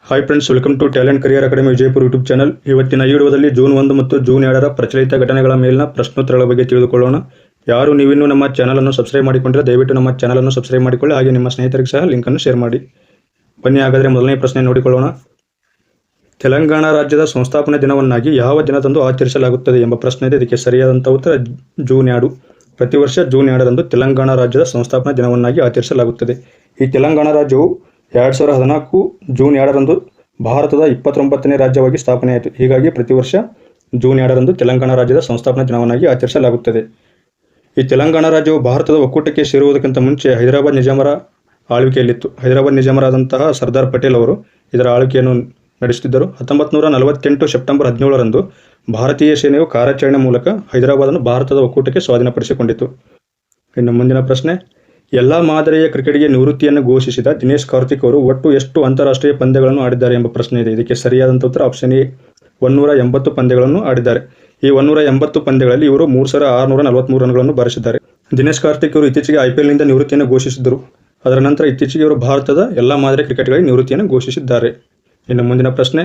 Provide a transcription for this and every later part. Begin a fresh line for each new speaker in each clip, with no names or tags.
Hi friends, welcome to talent career academy Vijayapura YouTube channel. ಇವತ್ತಿನ ಈ ವಿಡಿಯೋದಲ್ಲಿ ಜೂನ್ 1 ಮತ್ತು ಜೂನ್ 2ರ ಪ್ರಚಲಿತ ಘಟನೆಗಳ ಮೇಲಿನ ಪ್ರಶ್ನೋತ್ತರಗಳ ಬಗ್ಗೆ ತಿಳಿದುಕೊಳ್ಳೋಣ. ಯಾರು ನೀವಿನ್ನೂ ನಮ್ಮ ಚಾನಲನ್ನು ಸಬ್ಸ್ಕ್ರೈಬ್ ಮಾಡಿಕೊಂಡ್ರೆ ದಯವಿಟ್ಟು ನಮ್ಮ ಚಾನಲನ್ನು ಸಬ್ಸ್ಕ್ರೈಬ್ ಮಾಡಿಕೊಳ್ಳಿ, ಹಾಗೆ ನಿಮ್ಮ ಸ್ನೇಹಿತರಿಗೆ ಸಹ ಲಿಂಕನ್ನು ಶೇರ್ ಮಾಡಿ. ಬನ್ನಿ ಹಾಗಾದರೆ ಮೊದಲನೇ ಪ್ರಶ್ನೆ ನೋಡಿಕೊಳ್ಳೋಣ. ತೆಲಂಗಾಣ ರಾಜ್ಯದ ಸಂಸ್ಥಾಪನಾ ದಿನವನ್ನಾಗಿ ಯಾವ ದಿನದಂದು ಆಚರಿಸಲಾಗುತ್ತದೆ ಎಂಬ ಪ್ರಶ್ನೆ ಇದೆ. ಇದಕ್ಕೆ ಸರಿಯಾದಂಥ ಉತ್ತರ ಜೂನ್ 2. ಪ್ರತಿ ವರ್ಷ ಜೂನ್ 2ರಂದು ತೆಲಂಗಾಣ ರಾಜ್ಯದ ಸಂಸ್ಥಾಪನಾ ದಿನವನ್ನಾಗಿ ಆಚರಿಸಲಾಗುತ್ತದೆ. ಈ ತೆಲಂಗಾಣ ರಾಜ್ಯವು 2014 ಜೂನ್ 2ರಂದು ಭಾರತದ 29ನೇ ರಾಜ್ಯವಾಗಿ ಸ್ಥಾಪನೆಯಾಯಿತು. ಹೀಗಾಗಿ ಪ್ರತಿ ವರ್ಷ ಜೂನ್ 2ರಂದು ತೆಲಂಗಾಣ ರಾಜ್ಯದ ಸಂಸ್ಥಾಪನಾ ದಿನವನ್ನಾಗಿ ಆಚರಿಸಲಾಗುತ್ತದೆ. ಈ ತೆಲಂಗಾಣ ರಾಜ್ಯವು ಭಾರತದ ಒಕ್ಕೂಟಕ್ಕೆ ಸೇರುವುದಕ್ಕಿಂತ ಮುಂಚೆ ಹೈದರಾಬಾದ್ ನಿಜಾಮರ ಆಳ್ವಿಕೆಯಲ್ಲಿತ್ತು. ಹೈದರಾಬಾದ್ ನಿಜಾಮರಾದಂತಹ ಸರ್ದಾರ್ ಪಟೇಲ್ ಅವರು ಇದರ ಆಳ್ವಿಕೆಯನ್ನು ನಡೆಸುತ್ತಿದ್ದರು. 1948 ಸೆಪ್ಟೆಂಬರ್ 17ರಂದು ಭಾರತೀಯ ಸೇನೆಯು ಕಾರ್ಯಾಚರಣೆ ಮೂಲಕ ಹೈದರಾಬಾದನ್ನು ಭಾರತದ ಒಕ್ಕೂಟಕ್ಕೆ ಸ್ವಾಧೀನಪಡಿಸಿಕೊಂಡಿತು. ಇನ್ನು ಮುಂದಿನ ಪ್ರಶ್ನೆ, ಎಲ್ಲ ಮಾದರಿಯ ಕ್ರಿಕೆಟ್ಗೆ ನಿವೃತ್ತಿಯನ್ನು ಘೋಷಿಸಿದ ದಿನೇಶ್ ಕಾರ್ತಿಕ್ ಅವರು ಒಟ್ಟು ಎಷ್ಟು ಅಂತಾರಾಷ್ಟ್ರೀಯ ಪಂದ್ಯಗಳನ್ನು ಆಡಿದ್ದಾರೆ ಎಂಬ ಪ್ರಶ್ನೆ ಇದೆ. ಇದಕ್ಕೆ ಸರಿಯಾದಂಥ ಉತ್ತರ ಆಪ್ಷನ್ ಎ, 180 ಪಂದ್ಯಗಳನ್ನು ಆಡಿದ್ದಾರೆ. ಈ 180 ಪಂದ್ಯಗಳಲ್ಲಿ ಇವರು 3643 ರನ್ಗಳನ್ನು ಬಾರಿಸಿದ್ದಾರೆ. ದಿನೇಶ್ ಕಾರ್ತಿಕ್ ಅವರು ಇತ್ತೀಚೆಗೆ IPLನಿಂದ ನಿವೃತ್ತಿಯನ್ನು ಘೋಷಿಸಿದ್ದರು. ಅದರ ನಂತರ ಇತ್ತೀಚೆಗೆ ಇವರು ಭಾರತದ ಎಲ್ಲ ಮಾದರಿ ಕ್ರಿಕೆಟ್ಗಳಿಗೆ ನಿವೃತ್ತಿಯನ್ನು ಘೋಷಿಸಿದ್ದಾರೆ. ಇನ್ನು ಮುಂದಿನ ಪ್ರಶ್ನೆ,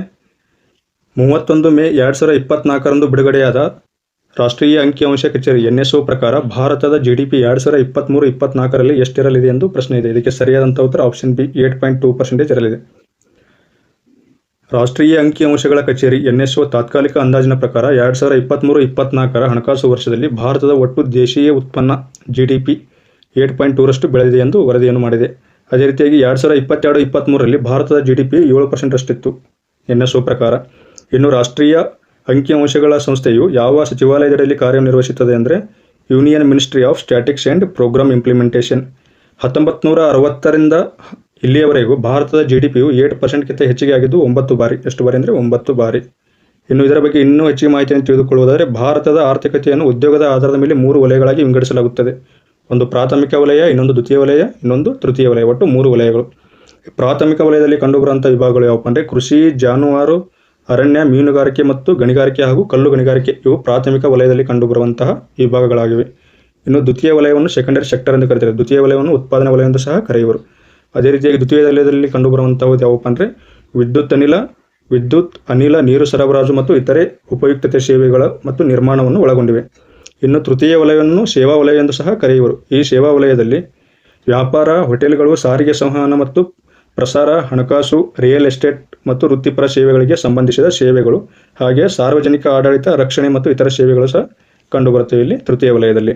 31 ಮೇ 2024ರಂದು ಬಿಡುಗಡೆಯಾದ ರಾಷ್ಟ್ರೀಯ ಅಂಕಿಅಂಶ ಕಚೇರಿ NSO ಪ್ರಕಾರ ಭಾರತದ GDP 2023-24ರಲ್ಲಿ ಎಷ್ಟಿರಲಿದೆ ಎಂದು ಪ್ರಶ್ನೆ ಇದೆ. ಇದಕ್ಕೆ ಸರಿಯಾದಂಥ ಉತ್ತರ ಆಪ್ಷನ್ ಬಿ, 8.2% ಇರಲಿದೆ. ರಾಷ್ಟ್ರೀಯ ಅಂಕಿಅಂಶಗಳ ಕಚೇರಿ NSO ತಾತ್ಕಾಲಿಕ ಅಂದಾಜಿನ ಪ್ರಕಾರ 2023-24ರ ಹಣಕಾಸು ವರ್ಷದಲ್ಲಿ ಭಾರತದ ಒಟ್ಟು ದೇಶೀಯ ಉತ್ಪನ್ನ GDP 8.2ರಷ್ಟು ಬೆಳೆದಿದೆ ಎಂದು ವರದಿಯನ್ನು ಮಾಡಿದೆ. ಅದೇ ರೀತಿಯಾಗಿ 2022-23ರಲ್ಲಿ ಭಾರತದ GDP 7% ರಷ್ಟಿತ್ತು NSO ಪ್ರಕಾರ. ಇನ್ನು ರಾಷ್ಟ್ರೀಯ ಅಂಕಿಅಂಶಗಳ ಸಂಸ್ಥೆಯು ಯಾವ ಸಚಿವಾಲಯದಡಿಯಲ್ಲಿ ಕಾರ್ಯನಿರ್ವಹಿಸುತ್ತದೆ ಅಂದರೆ union ministry of statistics and programme implementation. 1960ರಿಂದ ಇಲ್ಲಿಯವರೆಗೂ ಭಾರತದ GDPಯು 8%ಗಿಂತ ಹೆಚ್ಚಿಗೆ ಆಗಿದ್ದು 9 ಬಾರಿ. ಎಷ್ಟು ಬಾರಿ ಅಂದರೆ 9 ಬಾರಿ. ಇನ್ನು ಇದರ ಬಗ್ಗೆ ಇನ್ನೂ ಹೆಚ್ಚಿನ ಮಾಹಿತಿಯನ್ನು ತಿಳಿದುಕೊಳ್ಳುವುದಾದರೆ ಭಾರತದ ಆರ್ಥಿಕತೆಯನ್ನು ಉದ್ಯೋಗದ ಆಧಾರದ ಮೇಲೆ 3 ವಲಯಗಳಾಗಿ ವಿಂಗಡಿಸಲಾಗುತ್ತದೆ. ಒಂದು ಪ್ರಾಥಮಿಕ ವಲಯ, ಇನ್ನೊಂದು ದ್ವಿತೀಯ ವಲಯ, ಇನ್ನೊಂದು ತೃತೀಯ ವಲಯ, ಒಟ್ಟು 3 ವಲಯಗಳು. ಪ್ರಾಥಮಿಕ ವಲಯದಲ್ಲಿ ಕಂಡುಬರುವಂಥ ವಿಭಾಗಗಳು ಯಾವಪ್ಪ ಅಂದರೆ ಕೃಷಿ, ಜಾನುವಾರು, ಅರಣ್ಯ, ಮೀನುಗಾರಿಕೆ ಮತ್ತು ಗಣಿಗಾರಿಕೆ ಹಾಗೂ ಕಲ್ಲು ಗಣಿಗಾರಿಕೆ. ಇವು ಪ್ರಾಥಮಿಕ ವಲಯದಲ್ಲಿ ಕಂಡುಬರುವಂತಹ ವಿಭಾಗಗಳಾಗಿವೆ. ಇನ್ನು ದ್ವಿತೀಯ ವಲಯವನ್ನು ಸೆಕೆಂಡರಿ ಸೆಕ್ಟರ್ ಎಂದು ಕರೀತಾರೆ. ದ್ವಿತೀಯ ವಲಯವನ್ನು ಉತ್ಪಾದನಾ ವಲಯ ಎಂದು ಸಹ ಕರೆಯುವರು. ಅದೇ ರೀತಿಯಾಗಿ ದ್ವಿತೀಯ ವಲಯದಲ್ಲಿ ಕಂಡುಬರುವಂಥವು ಯಾವಪ್ಪ ಅಂದರೆ ವಿದ್ಯುತ್ ಅನಿಲ, ನೀರು ಸರಬರಾಜು ಮತ್ತು ಇತರೆ ಉಪಯುಕ್ತತೆ ಸೇವೆಗಳ ಮತ್ತು ನಿರ್ಮಾಣವನ್ನು ಒಳಗೊಂಡಿವೆ. ಇನ್ನು ತೃತೀಯ ವಲಯವನ್ನು ಸೇವಾ ವಲಯ ಎಂದು ಸಹ ಕರೆಯುವರು. ಈ ಸೇವಾ ವಲಯದಲ್ಲಿ ವ್ಯಾಪಾರ, ಹೋಟೆಲ್ಗಳು, ಸಾರಿಗೆ ಸಂವಹನ ಮತ್ತು ಪ್ರಸಾರ, ಹಣಕಾಸು, ರಿಯಲ್ ಎಸ್ಟೇಟ್ ಮತ್ತು ವೃತ್ತಿಪರ ಸೇವೆಗಳಿಗೆ ಸಂಬಂಧಿಸಿದ ಸೇವೆಗಳು, ಹಾಗೆ ಸಾರ್ವಜನಿಕ ಆಡಳಿತ, ರಕ್ಷಣೆ ಮತ್ತು ಇತರ ಸೇವೆಗಳು ಸಹ ಕಂಡುಬರುತ್ತವೆ ಇಲ್ಲಿ ತೃತೀಯ ವಲಯದಲ್ಲಿ.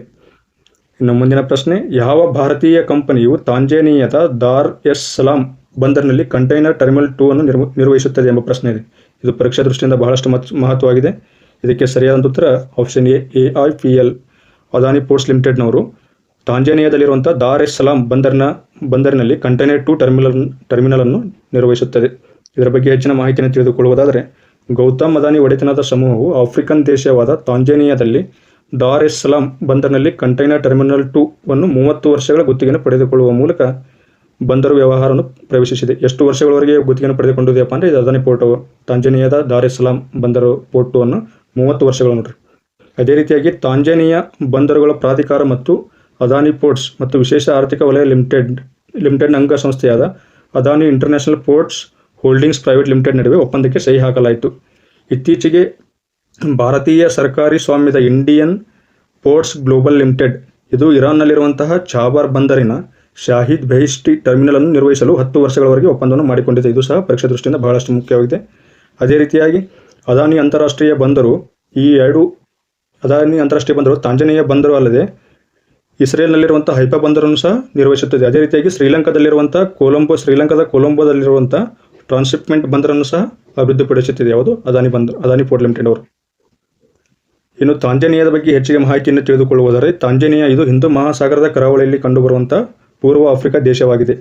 ಇನ್ನು ಮುಂದಿನ ಪ್ರಶ್ನೆ, ಯಾವ ಭಾರತೀಯ ಕಂಪನಿಯು ತಾಂಜೇನಿಯಾದ ದಾರ್ ಎಸ್ ಸಲಾಂ ಬಂದರಿನಲ್ಲಿ ಕಂಟೈನರ್ ಟರ್ಮಿನಲ್ 2 ಅನ್ನು ನಿರ್ವಹಿಸುತ್ತದೆ ಎಂಬ ಪ್ರಶ್ನೆ ಇದೆ. ಇದು ಪರೀಕ್ಷಾ ದೃಷ್ಟಿಯಿಂದ ಬಹಳಷ್ಟು ಮಹತ್ವವಾಗಿದೆ. ಇದಕ್ಕೆ ಸರಿಯಾದ ಉತ್ತರ option A, AIPL Adani ports ಲಿಮಿಟೆಡ್ನವರು ತಾಂಜೇನಿಯಾದಲ್ಲಿರುವಂಥ ದಾರ್ ಎಸ್ ಸಲಾಂ ಬಂದರಿನಲ್ಲಿ ಕಂಟೈನರ್ 2 ಟರ್ಮಿನಲ್ ಅನ್ನು ನಿರ್ವಹಿಸುತ್ತದೆ. ಇದರ ಬಗ್ಗೆ ಹೆಚ್ಚಿನ ಮಾಹಿತಿಯನ್ನು ತಿಳಿದುಕೊಳ್ಳುವುದಾದರೆ ಗೌತಮ್ ಅದಾನಿ ಒಡೆತನದ ಸಮೂಹವು ಆಫ್ರಿಕನ್ ದೇಶವಾದ ತಾಂಜೇನಿಯಾದಲ್ಲಿ ದಾರ್ ಎಸ್ ಸಲಾಂ ಬಂದರಿನಲ್ಲಿ ಕಂಟೈನರ್ ಟರ್ಮಿನಲ್ 2 ಅನ್ನು 30 ವರ್ಷಗಳ ಗುತ್ತಿಗೆಯನ್ನು ಪಡೆದುಕೊಳ್ಳುವ ಮೂಲಕ ಬಂದರು ವ್ಯವಹಾರವನ್ನು ಪ್ರವೇಶಿಸಿದೆ. ಎಷ್ಟು ವರ್ಷಗಳವರೆಗೆ ಗುತ್ತಿಗೆಯನ್ನು ಪಡೆದುಕೊಂಡಿದೆಯಪ್ಪ ಅಂದರೆ ಇದು ಅದಾನಿ ಪೋರ್ಟ್ ತಾಂಜೇನಿಯಾದ ದಾರ್ ಎಸ್ ಸಲಾಂ ಬಂದರು ಪೋರ್ಟ್ 2 ಅನ್ನು 30 ವರ್ಷಗಳು ನೋಡ್ರಿ. ಅದೇ ರೀತಿಯಾಗಿ ತಾಂಜೇನಿಯಾ ಬಂದರುಗಳ ಪ್ರಾಧಿಕಾರ ಮತ್ತು ಅದಾನಿ ಪೋರ್ಟ್ಸ್ ಮತ್ತು ವಿಶೇಷ ಆರ್ಥಿಕ ವಲಯ ಲಿಮಿಟೆಡ್ ಅಂಗಸಂಸ್ಥೆಯಾದ Adani international ports holdings private limited ನಡುವೆ ಒಪ್ಪಂದಕ್ಕೆ ಸಹಿ ಹಾಕಲಾಯಿತು. ಇತ್ತೀಚೆಗೆ ಭಾರತೀಯ ಸರ್ಕಾರಿ ಸ್ವಾಮ್ಯದ ಇಂಡಿಯನ್ ಪೋರ್ಟ್ಸ್ ಗ್ಲೋಬಲ್ ಲಿಮಿಟೆಡ್ ಇದು ಇರಾನ್ನಲ್ಲಿರುವಂತಹ ಚಾಬಾರ್ ಬಂದರಿನ ಶಾಹಿದ್ ಬೆಹಿಷ್ಟಿ ಟರ್ಮಿನಲ್ ಅನ್ನು ನಿರ್ವಹಿಸಲು 10 ವರ್ಷಗಳವರೆಗೆ ಒಪ್ಪಂದವನ್ನು ಮಾಡಿಕೊಂಡಿದೆ. ಇದು ಸಹ ಪರೀಕ್ಷಾ ದೃಷ್ಟಿಯಿಂದ ಬಹಳಷ್ಟು ಮುಖ್ಯವಾಗಿದೆ. ಅದೇ ರೀತಿಯಾಗಿ ಅದಾನಿ ಅಂತಾರಾಷ್ಟ್ರೀಯ ಬಂದರು, ಈ 2 ಅದಾನಿ ಅಂತಾರಾಷ್ಟ್ರೀಯ ಬಂದರು ತಾಂಜೇನಿಯಾ ಬಂದರು ಅಲ್ಲದೆ ಇಸ್ರೇಲ್ನಲ್ಲಿರುವಂಥ ಹೈಫಾ ಬಂದರನ್ನು ಸಹ ನಿರ್ವಹಿಸುತ್ತದೆ. ಅದೇ ರೀತಿಯಾಗಿ ಶ್ರೀಲಂಕಾದ ಕೊಲಂಬೋದಲ್ಲಿರುವಂಥ ಟ್ರಾನ್ಸ್ಶಿಪ್ಮೆಂಟ್ ಬಂದರನ್ನು ಸಹ ಅಭಿವೃದ್ಧಿಪಡಿಸುತ್ತಿದೆ. ಯಾವುದು ಅದಾನಿ ಪೋರ್ಟ್ ಲಿಮಿಟೆಡ್ ಅವರು. ಇನ್ನು ತಾಂಜೇನಿಯಾದ ಬಗ್ಗೆ ಹೆಚ್ಚಿಗೆ ಮಾಹಿತಿಯನ್ನು ತಿಳಿದುಕೊಳ್ಳುವುದಾದರೆ ತಾಂಜೇನಿಯಾ ಇದು ಹಿಂದೂ ಮಹಾಸಾಗರದ ಕರಾವಳಿಯಲ್ಲಿ ಕಂಡುಬರುವಂಥ ಪೂರ್ವ ಆಫ್ರಿಕಾ ದೇಶವಾಗಿದೆ.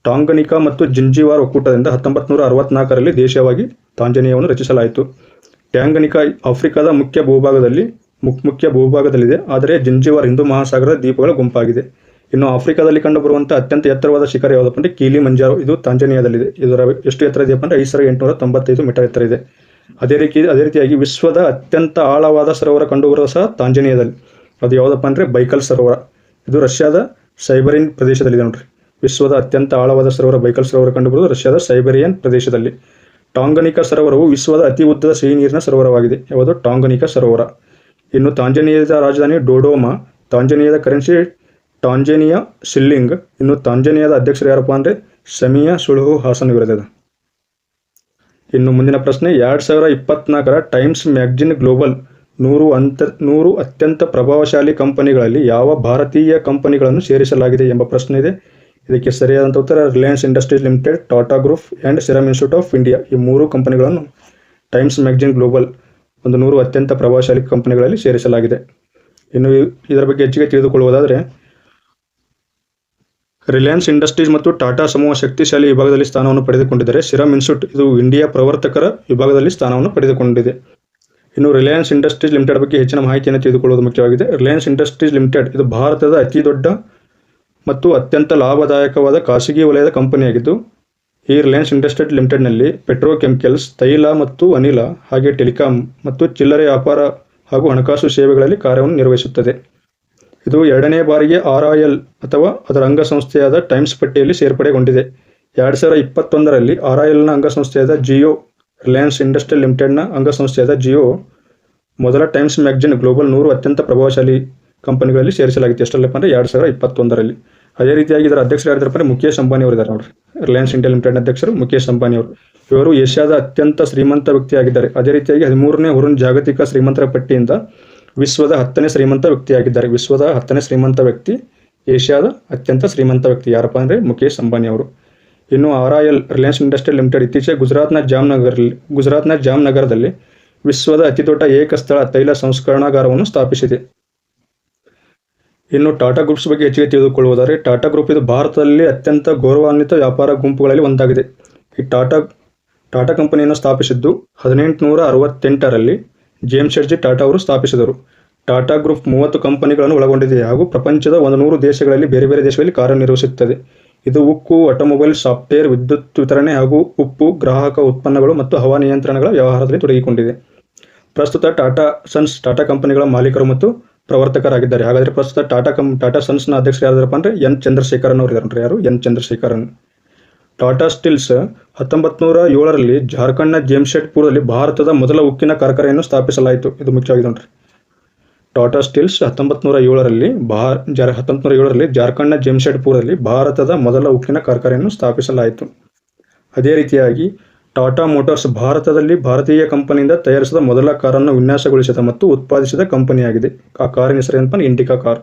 ಟಾಂಗನಿಕಾ ಮತ್ತು ಜಿಂಜಿವಾರ್ ಒಕ್ಕೂಟದಿಂದ 1964ರಲ್ಲಿ ದೇಶವಾಗಿ ತಾಂಜೇನಿಯಾವನ್ನು ರಚಿಸಲಾಯಿತು. ಟ್ಯಾಂಗನಿಕಾ ಆಫ್ರಿಕಾದ ಮುಖ್ಯ ಭೂಭಾಗದಲ್ಲಿದೆ, ಆದರೆ ಜಿಂಜಿವಾರ್ ಹಿಂದೂ ಮಹಾಸಾಗರದ ದ್ವೀಪಗಳ ಗುಂಪಾಗಿದೆ. ಇನ್ನು ಆಫ್ರಿಕಾದಲ್ಲಿ ಕಂಡುಬರುವಂಥ ಅತ್ಯಂತ ಎತ್ತರವಾದ ಶಿಖರ ಯಾವುದಪ್ಪ ಅಂದರೆ ಕಿಲಿಮಂಜಾರೋ, ಇದು ತಾಂಜೇನಿಯಾದಲ್ಲಿದೆ. ಇದರ ಎಷ್ಟು ಎತ್ತರ ಇದೆಯಪ್ಪ ಅಂದರೆ 5895 ಮೀಟರ್ ಎತ್ತರ ಇದೆ. ಅದೇ ರೀತಿಯಾಗಿ ವಿಶ್ವದ ಅತ್ಯಂತ ಆಳವಾದ ಸರೋವರ ಕಂಡುಬರುವ ಸಹ ತಾಂಜೇನಿಯಾದಲ್ಲಿ. ಅದು ಯಾವುದಪ್ಪ ಅಂದರೆ ಬೈಕಲ್ ಸರೋವರ. ಇದು ರಷ್ಯಾದ ಸೈಬರಿಯನ್ ಪ್ರದೇಶದಲ್ಲಿದೆ ನೋಡ್ರಿ. ವಿಶ್ವದ ಅತ್ಯಂತ ಆಳವಾದ ಸರೋವರ ಬೈಕಲ್ ಸರೋವರ ಕಂಡುಬರುವುದು ರಷ್ಯಾದ ಸೈಬರಿಯನ್ ಪ್ರದೇಶದಲ್ಲಿ. ಟಾಂಗನಿಕಾ ಸರೋವರವು ವಿಶ್ವದ ಅತಿ ಉದ್ದದ ಸಿಹಿ ನೀರಿನ ಸರೋವರವಾಗಿದೆ. ಯಾವುದು? ಟಾಂಗನಿಕಾ ಸರೋವರ. ಇನ್ನು ತಾಂಜಾನಿಯಾದ ರಾಜಧಾನಿ ಡೋಡೋಮಾ. ತಾಂಜಾನಿಯಾದ ಕರೆನ್ಸಿ ಟಾಂಜಾನಿಯಾ ಶಿಲ್ಲಿಂಗ್. ಇನ್ನು ತಾಂಜಾನಿಯಾದ ಅಧ್ಯಕ್ಷರು ಯಾರಪ್ಪ ಅಂದರೆ ಸಮಿಯಾ ಸುಳುಹು ಹಾಸನ್ ವಿರುದ್ಧ. ಇನ್ನು ಮುಂದಿನ ಪ್ರಶ್ನೆ, 2024ರ ಟೈಮ್ಸ್ ಮ್ಯಾಗಜಿನ್ ಗ್ಲೋಬಲ್ 100 ಅತ್ಯಂತ ಪ್ರಭಾವಶಾಲಿ ಕಂಪನಿಗಳಲ್ಲಿ ಯಾವ ಭಾರತೀಯ ಕಂಪನಿಗಳನ್ನು ಸೇರಿಸಲಾಗಿದೆ ಎಂಬ ಪ್ರಶ್ನೆ ಇದೆ. ಇದಕ್ಕೆ ಸರಿಯಾದಂಥ ಉತ್ತರ Reliance industries limited, Tata group and serum institute of India. ಈ 3 ಕಂಪನಿಗಳನ್ನು ಟೈಮ್ಸ್ ಮ್ಯಾಗಜಿನ್ ಗ್ಲೋಬಲ್ 100 ಅತ್ಯಂತ ಪ್ರಭಾವಶಾಲಿ ಕಂಪನಿಗಳಲ್ಲಿ ಸೇರಿಸಲಾಗಿದೆ. ಇನ್ನು ಇದರ ಬಗ್ಗೆ ಹೆಚ್ಚಿಗೆ ತಿಳಿದುಕೊಳ್ಳುವುದಾದರೆ, ರಿಲಯನ್ಸ್ ಇಂಡಸ್ಟ್ರೀಸ್ ಮತ್ತು ಟಾಟಾ ಸಮೂಹ ಶಕ್ತಿಶಾಲಿ ವಿಭಾಗದಲ್ಲಿ ಸ್ಥಾನವನ್ನು ಪಡೆದುಕೊಂಡಿದ್ದರೆ, ಸಿರಮ್ ಇನ್ಸ್ಟಿಟ್ಯೂಟ್ ಇದು ಇಂಡಿಯಾ ಪ್ರವರ್ತಕರ ವಿಭಾಗದಲ್ಲಿ ಸ್ಥಾನವನ್ನು ಪಡೆದುಕೊಂಡಿದೆ. ಇನ್ನು ರಿಲಯನ್ಸ್ ಇಂಡಸ್ಟ್ರೀಸ್ ಲಿಮಿಟೆಡ್ ಬಗ್ಗೆ ಹೆಚ್ಚಿನ ಮಾಹಿತಿಯನ್ನು ತಿಳಿದುಕೊಳ್ಳುವುದು ಮುಖ್ಯವಾಗಿದೆ. ರಿಲಯನ್ಸ್ ಇಂಡಸ್ಟ್ರೀಸ್ ಲಿಮಿಟೆಡ್ ಇದು ಭಾರತದ ಅತಿ ದೊಡ್ಡ ಮತ್ತು ಅತ್ಯಂತ ಲಾಭದಾಯಕವಾದ ಖಾಸಗಿ ವಲಯದ ಕಂಪನಿಯಾಗಿದ್ದು, ಈ ರಿಲಯನ್ಸ್ ಇಂಡಸ್ಟ್ರೀಸ್ ಲಿಮಿಟೆಡ್ನಲ್ಲಿ ಪೆಟ್ರೋಕೆಮಿಕಲ್ಸ್, ತೈಲ ಮತ್ತು ಅನಿಲ, ಹಾಗೆ ಟೆಲಿಕಾಂ ಮತ್ತು ಚಿಲ್ಲರೆ ವ್ಯಾಪಾರ ಹಾಗೂ ಹಣಕಾಸು ಸೇವೆಗಳಲ್ಲಿ ಕಾರ್ಯವನ್ನು ನಿರ್ವಹಿಸುತ್ತದೆ. ಇದು 2ನೇ ಬಾರಿಗೆ RIL ಅಥವಾ ಅದರ ಅಂಗಸಂಸ್ಥೆಯಾದ ಟೈಮ್ಸ್ ಪಟ್ಟಿಯಲ್ಲಿ ಸೇರ್ಪಡೆಗೊಂಡಿದೆ. 2021ರಲ್ಲಿ RILನ ಅಂಗಸಂಸ್ಥೆಯಾದ ಜಿಯೋ, ರಿಲಯನ್ಸ್ ಇಂಡಸ್ಟ್ರೀಸ್ ಲಿಮಿಟೆಡ್ನ ಅಂಗಸಂಸ್ಥೆಯಾದ ಜಿಯೋ ಮೊದಲ ಟೈಮ್ಸ್ ಮ್ಯಾಗಜಿನ್ ಗ್ಲೋಬಲ್ 100 ಅತ್ಯಂತ ಪ್ರಭಾವಶಾಲಿ ಕಂಪನಿಗಳಲ್ಲಿ ಸೇರಿಸಲಾಗಿತ್ತು. ಎಷ್ಟರಲ್ಲಪ್ಪ ಅಂದರೆ 2021ರಲ್ಲಿ. ಅದೇ ರೀತಿಯಾಗಿ ಇದರ ಅಧ್ಯಕ್ಷರು ಯಾರಿದ್ದಾರಪ್ಪ ಅಂದರೆ ಮುಖೇಶ್ ಅಂಬಾನಿ ಅವರು ಇದ್ದಾರೆ ನೋಡ್ರಿ. ರಿಲಯನ್ಸ್ ಇಂಡಿಯಾ ಲಿಮಿಟೆಡ್ನ ಅಧ್ಯಕ್ಷರು ಮುಖೇಶ್ ಅಂಬಾನಿ ಅವರು. ಇವರು ಏಷ್ಯಾದ ಅತ್ಯಂತ ಶ್ರೀಮಂತ ವ್ಯಕ್ತಿಯಾಗಿದ್ದಾರೆ. ಅದೇ ರೀತಿಯಾಗಿ 13ನೇ ಹುರುನ್ ಜಾಗತಿಕ ಶ್ರೀಮಂತರ ಪಟ್ಟಿಯಿಂದ ವಿಶ್ವದ 10ನೇ ಶ್ರೀಮಂತ ವ್ಯಕ್ತಿಯಾಗಿದ್ದಾರೆ. ವಿಶ್ವದ 10ನೇ ಶ್ರೀಮಂತ ವ್ಯಕ್ತಿ, ಏಷ್ಯಾದ ಅತ್ಯಂತ ಶ್ರೀಮಂತ ವ್ಯಕ್ತಿ ಯಾರಪ್ಪ ಅಂದರೆ ಮುಖೇಶ್ ಅಂಬಾನಿ ಅವರು. ಇನ್ನು RIL ರಿಲಯನ್ಸ್ ಇಂಡಸ್ಟ್ರೀಸ್ ಲಿಮಿಟೆಡ್ ಇತ್ತೀಚೆಗೆ ಗುಜರಾತ್ನ ಜಾಮ್ನಗರದಲ್ಲಿ ವಿಶ್ವದ ಅತಿದೊಡ್ಡ ಏಕಸ್ಥಳ ತೈಲ ಸಂಸ್ಕರಣಾಗಾರವನ್ನು ಸ್ಥಾಪಿಸಿದೆ. ಇನ್ನು ಟಾಟಾ ಗ್ರೂಪ್ಸ್ ಬಗ್ಗೆ ಹೆಚ್ಚಿಗೆ ತಿಳಿದುಕೊಳ್ಳುವುದಾದರೆ, ಟಾಟಾ ಗ್ರೂಪ್ ಇದು ಭಾರತದಲ್ಲಿ ಅತ್ಯಂತ ಗೌರವಾನ್ವಿತ ವ್ಯಾಪಾರ ಗುಂಪುಗಳಲ್ಲಿ ಒಂದಾಗಿದೆ. ಈ ಟಾಟಾ ಕಂಪನಿಯನ್ನು ಸ್ಥಾಪಿಸಿದ್ದು 1868ರಲ್ಲಿ ಜೇಮ್ಸೆಡ್ಜಿ ಟಾಟಾ ಅವರು ಸ್ಥಾಪಿಸಿದರು. ಟಾಟಾ ಗ್ರೂಪ್ 30 ಕಂಪನಿಗಳನ್ನು ಒಳಗೊಂಡಿದೆ ಹಾಗೂ ಪ್ರಪಂಚದ 100 ದೇಶಗಳಲ್ಲಿ ಬೇರೆ ಬೇರೆ ದೇಶಗಳಲ್ಲಿ ಕಾರ್ಯನಿರ್ವಹಿಸುತ್ತದೆ. ಇದು ಉಕ್ಕು, ಆಟೋಮೊಬೈಲ್, ಸಾಫ್ಟ್ವೇರ್, ವಿದ್ಯುತ್ ವಿತರಣೆ ಹಾಗೂ ಉಪ್ಪು, ಗ್ರಾಹಕ ಉತ್ಪನ್ನಗಳು ಮತ್ತು ಹವಾನಿಯಂತ್ರಣಗಳ ವ್ಯವಹಾರದಲ್ಲಿ ತೊಡಗಿಕೊಂಡಿದೆ. ಪ್ರಸ್ತುತ ಟಾಟಾ ಕಂಪನಿಗಳ ಮಾಲೀಕರು ಮತ್ತು ಪ್ರವರ್ತಕರಾಗಿದ್ದಾರೆ. ಹಾಗಾದರೆ ಪ್ರಸ್ತುತ ಟಾಟಾ ಸನ್ಸ್ನ ಅಧ್ಯಕ್ಷರು ಯಾರಾದರಪ್ಪ ಅಂದರೆ ಎನ್ ಚಂದ್ರಶೇಖರನ್ ಅವರು ಇದ್ದಾರೆ. ಯಾರು? ಎನ್ ಚಂದ್ರಶೇಖರನ್. ಟಾಟಾ ಸ್ಟೀಲ್ಸ್ 1907ರಲ್ಲಿ ಜಾರ್ಖಂಡ್ನ ಜೆಮ್ಶೆಡ್ಪುರದಲ್ಲಿ ಭಾರತದ ಮೊದಲ ಉಕ್ಕಿನ ಕಾರ್ಖಾನೆಯನ್ನು ಸ್ಥಾಪಿಸಲಾಯಿತು. ಇದು ಮುಖ್ಯವಾಗಿದೆ ನೋಡ್ರಿ. ಟಾಟಾ ಸ್ಟೀಲ್ಸ್ 1907ರಲ್ಲಿ ಜಾರ್ಖಂಡ್ನ ಜೆಮ್ಶೆಡ್ಪುರದಲ್ಲಿ ಭಾರತದ ಮೊದಲ ಉಕ್ಕಿನ ಕಾರ್ಖಾನೆಯನ್ನು ಸ್ಥಾಪಿಸಲಾಯಿತು. ಅದೇ ರೀತಿಯಾಗಿ ಟಾಟಾ ಮೋಟಾರ್ಸ್ ಭಾರತದಲ್ಲಿ ಭಾರತೀಯ ಕಂಪನಿಯಿಂದ ತಯಾರಿಸಿದ ಮೊದಲ ಕಾರನ್ನು ವಿನ್ಯಾಸಗೊಳಿಸಿದ ಮತ್ತು ಉತ್ಪಾದಿಸಿದ ಕಂಪನಿಯಾಗಿದೆ. ಆ ಕಾರಿನ ಹೆಸರು ಏನಪ್ಪ? Indica car.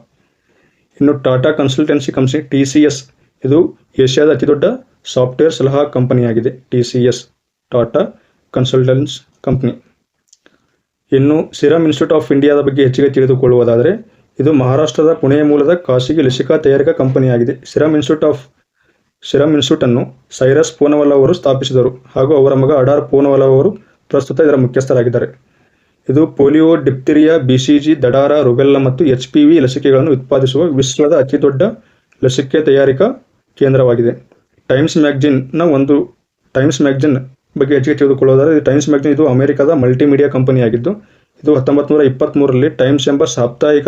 ಇನ್ನು ಟಾಟಾ ಕನ್ಸಲ್ಟೆನ್ಸಿ ಕಂಪನಿ TCS ಇದು ಏಷ್ಯಾದ ಅತಿದೊಡ್ಡ ಸಾಫ್ಟ್ವೇರ್ ಸಲಹಾ ಕಂಪನಿಯಾಗಿದೆ. TCS, Tata consultants company. ಇನ್ನು ಸಿರಮ್ ಇನ್ಸ್ಟಿಟ್ಯೂಟ್ ಆಫ್ ಇಂಡಿಯಾದ ಬಗ್ಗೆ ಹೆಚ್ಚಿಗೆ ತಿಳಿದುಕೊಳ್ಳುವುದಾದರೆ, ಇದು ಮಹಾರಾಷ್ಟ್ರದ ಪುಣೆಯ ಮೂಲದ ಖಾಸಗಿ ಲಸಿಕಾ ತಯಾರಿಕಾ ಕಂಪನಿಯಾಗಿದೆ. ಸಿರಮ್ ಇನ್ಸ್ಟಿಟ್ಯೂಟ್ ಅನ್ನು ಸೈರಸ್ ಪೂನವಾಲಾ ಅವರು ಸ್ಥಾಪಿಸಿದರು ಹಾಗೂ ಅವರ ಮಗ ಅಡಾರ್ ಪೂನವಾಲಾ ಅವರು ಪ್ರಸ್ತುತ ಇದರ ಮುಖ್ಯಸ್ಥರಾಗಿದ್ದಾರೆ. ಇದು ಪೋಲಿಯೋ, ಡಿಪ್ತೀರಿಯಾ, BCG, ದಡಾರ, ರುಬೆಲ್ಲಾ ಮತ್ತು HPV ಲಸಿಕೆಗಳನ್ನು ಉತ್ಪಾದಿಸುವ ವಿಶ್ವದ ಅತಿದೊಡ್ಡ ಲಸಿಕೆ ತಯಾರಿಕಾ ಕೇಂದ್ರವಾಗಿದೆ. ಟೈಮ್ಸ್ ಮ್ಯಾಗಜಿನ್ ಬಗ್ಗೆ ಹೆಚ್ಚಿಗೆ ತಿಳಿದುಕೊಳ್ಳುವುದಾದರೆ, ಟೈಮ್ಸ್ ಮ್ಯಾಗಜಿನ್ ಇದು ಅಮೆರಿಕದ ಮಲ್ಟಿಮೀಡಿಯಾ ಕಂಪನಿಯಾಗಿದ್ದು, ಇದು 1923ರಲ್ಲಿ ಟೈಮ್ಸ್ ಎಂಬ ಸಾಪ್ತಾಹಿಕ